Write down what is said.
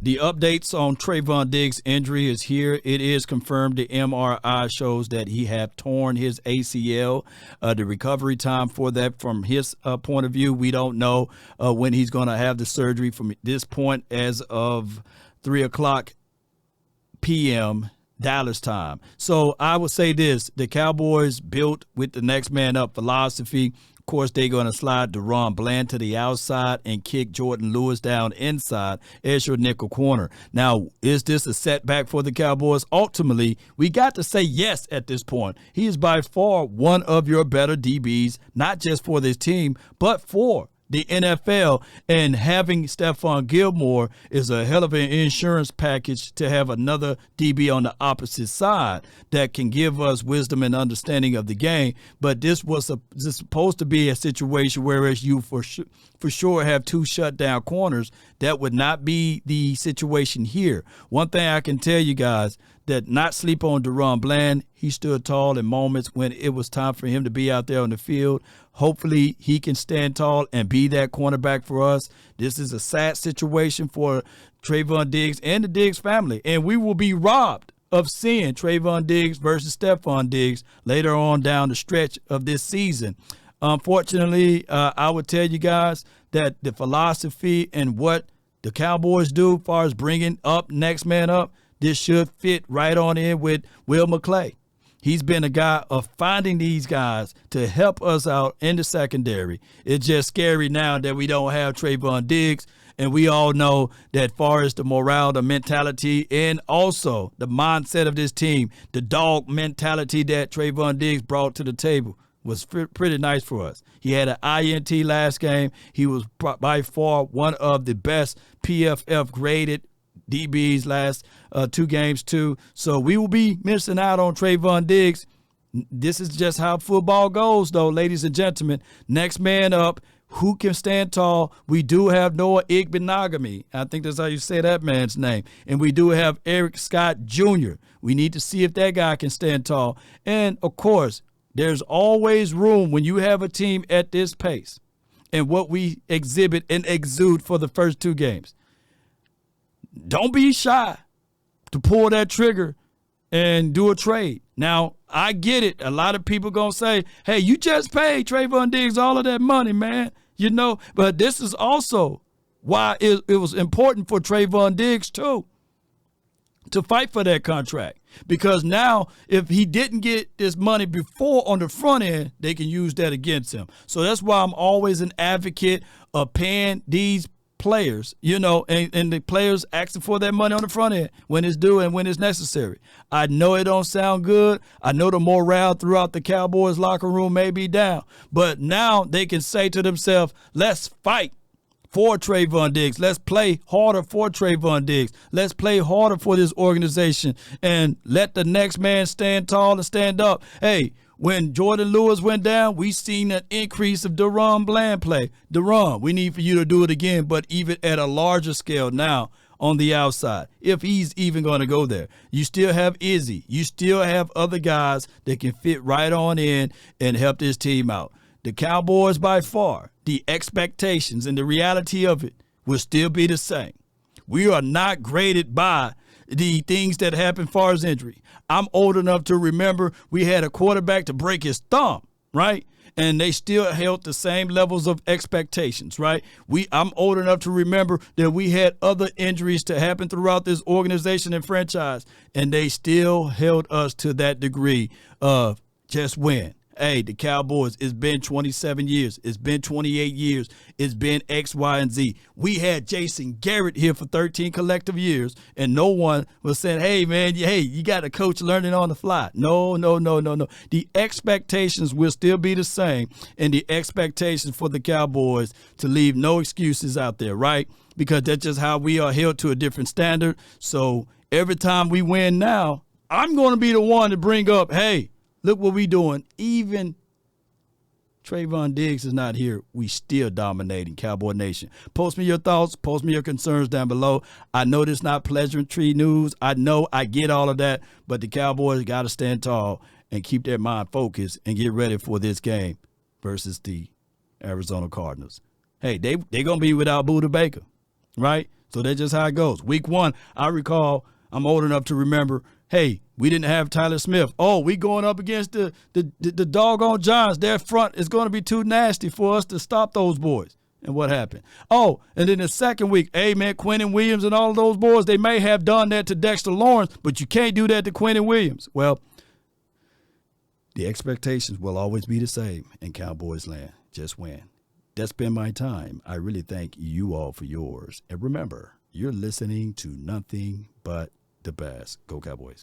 The updates on Trayvon Diggs' injury is here. It is confirmed. The MRI shows that he have torn his ACL. The recovery time for that, from his point of view, we don't know when he's going to have the surgery. From this point, as of 3:00 p.m. Dallas time. So I would say this: the Cowboys built with the next man up philosophy. Of course, they're going to slide DaRon Bland to the outside and kick Jordan Lewis down inside as your nickel corner. Now, is this a setback for the Cowboys? Ultimately, we got to say yes at this point. He is by far one of your better DBs, not just for this team, but for the NFL, and having Stephon Gilmore is a hell of an insurance package to have another DB on the opposite side that can give us wisdom and understanding of the game. But this is supposed to be a situation whereas you for sure have two shutdown corners. That would not be the situation here. One thing I can tell you guys, that not sleep on DaRon Bland. He stood tall in moments when it was time for him to be out there on the field. Hopefully he can stand tall and be that cornerback for us. This is a sad situation for Trayvon Diggs and the Diggs family, and we will be robbed of seeing Trayvon Diggs versus Stephon Diggs later on down the stretch of this season. Unfortunately, I would tell you guys that the philosophy and what the Cowboys do as far as bringing up next man up, this should fit right on in with Will McClay. He's been a guy of finding these guys to help us out in the secondary. It's just scary now that we don't have Trayvon Diggs, and we all know that far as the morale, the mentality, and also the mindset of this team, the dog mentality that Trayvon Diggs brought to the table was pretty nice for us. He had an INT last game. He was by far one of the best PFF graded DBs last 2 games too. So we will be missing out on Trayvon Diggs. This is just how football goes, though, ladies and gentlemen. Next man up, who can stand tall? We do have Noah Igbenogany. I think that's how you say that man's name. And we do have Eric Scott Jr. We need to see if that guy can stand tall. And, of course, there's always room when you have a team at this pace and what we exhibit and exude for the first 2 games. Don't be shy to pull that trigger and do a trade. Now, I get it. A lot of people going to say, hey, you just paid Trayvon Diggs all of that money, man. You know, but this is also why it was important for Trayvon Diggs, too, to fight for that contract. Because now, if he didn't get this money before on the front end, they can use that against him. So that's why I'm always an advocate of paying these players, you know, and the players asking for that money on the front end when it's due and when it's necessary. I know it don't sound good. I know the morale throughout the Cowboys locker room may be down, but now they can say to themselves, let's fight for Trayvon Diggs. Let's play harder for Trayvon Diggs. Let's play harder for this organization and let the next man stand tall and stand up. Hey, when Jordan Lewis went down, we seen an increase of DaRon Bland play. DaRon, we need for you to do it again, but even at a larger scale now on the outside, if he's even going to go there. You still have Izzy. You still have other guys that can fit right on in and help this team out. The Cowboys, by far, the expectations and the reality of it will still be the same. We are not graded by the things that happen as far as injury. I'm old enough to remember we had a quarterback to break his thumb, right? And they still held the same levels of expectations, right? I'm old enough to remember that we had other injuries to happen throughout this organization and franchise, and they still held us to that degree of just win. Hey, the Cowboys, it's been 27 years. It's been 28 years. It's been X, Y, and Z. We had Jason Garrett here for 13 collective years, and no one was saying, hey, man, you got a coach learning on the fly. No. The expectations will still be the same, and the expectations for the Cowboys to leave no excuses out there, right? Because that's just how we are held to a different standard. So every time we win now, I'm going to be the one to bring up, hey, look what we doing. Even Trayvon Diggs is not here. We still dominating Cowboy Nation. Post me your thoughts. Post me your concerns down below. I know this is not pleasantry news. I know I get all of that. But the Cowboys got to stand tall and keep their mind focused and get ready for this game versus the Arizona Cardinals. Hey, they going to be without Buda Baker, right? So that's just how it goes. Week 1, I recall, I'm old enough to remember, hey, we didn't have Tyler Smith. Oh, we going up against the doggone Giants. Their front is going to be too nasty for us to stop those boys. And what happened? Oh, and then the second week, hey, man, Quentin Williams and all of those boys, they may have done that to Dexter Lawrence, but you can't do that to Quentin Williams. Well, the expectations will always be the same in Cowboys land. Just win. That's been my time. I really thank you all for yours. And remember, you're listening to nothing but the best. Go Cowboys.